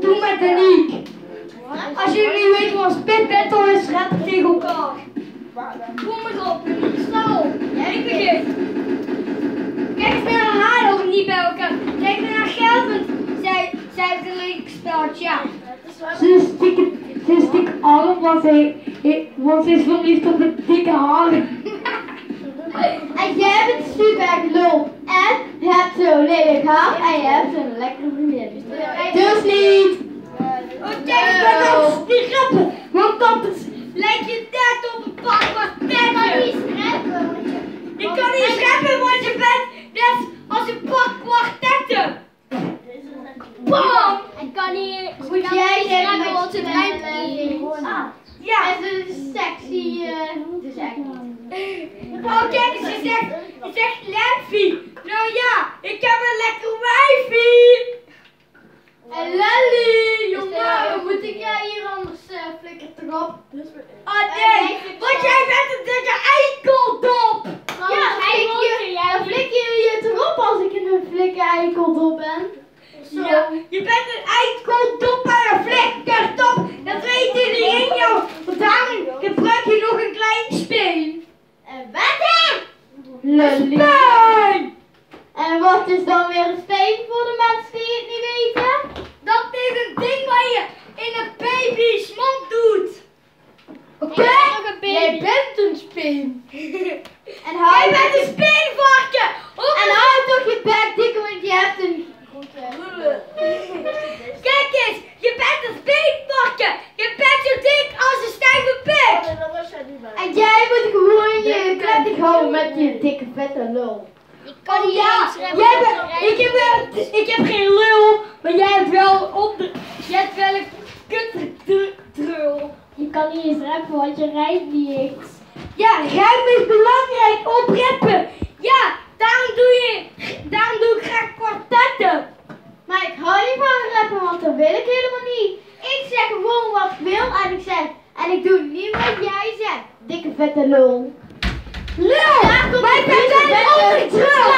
doen met de leak. Als jullie niet weten wat spit battle is, rappen tegen elkaar. Kom maar op, snel. Ja, ik begin. Kijk eens naar haar ook niet bij elkaar. Kijk naar geld, want zij heeft een leuk spelletje. Ze stikt arm, want ze is verliefd op de dikke haren. En jij bent super lul. En je hebt zo lelijk haar en je hebt een lekkere vriendin. Dus niet. Kijk eens bij dat die grappen, want dat lijkt je net op een pak wat petten. Je kan niet schrijven wat je bent, net als een pak kwartetten. Bam! Ik kan niet goed jij schrijven wat ze brengt. Ja. En ze is sexy. Het is echt Oh kijk eens, je zegt Leffie. Nou ja, ik heb een lekker wijfie. En Lelly, jongen, moet ik jij hier anders flikker erop? Oh nee, want jij bent een dikke eikeldop. Ja, dan flik je erop als ik een flikker eikeldop ben. Ja, je bent een eikeldop en een flikkerdop. Dat weet iedereen jou. Want daarom gebruik je nog een klein speen. En wat hè? Lelly. En wat is dan weer een speen voor de mensen die het niet weten? Dat is een ding waar je in een baby's mond doet. Oké? Jij bent een speen. En Jij bent een speenvarken. En hou toch je bek dikker, want je hebt een... Kijk eens, je bent een speenvarken. Je bent zo dik als een stijve pik. En jij moet gewoon je klettig houden met je dikke vette lul. Oh ja, ik heb geen lul, maar jij hebt wel een kutdrul. Je kan niet eens rappen, want je rijdt niet eens. Ja, rijmen is belangrijk, opreppen. Ja, daarom doe ik graag kwartetten. Maar ik hou niet van rappen, want dat wil ik helemaal niet. Ik zeg gewoon wat ik wil en ik zeg. En ik doe niet wat jij zegt. Dikke vette lul. Lul! Maar ik ben wel een drul!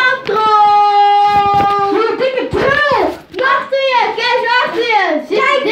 Wat een dikke drul! Achter je, kijk achter je! Zit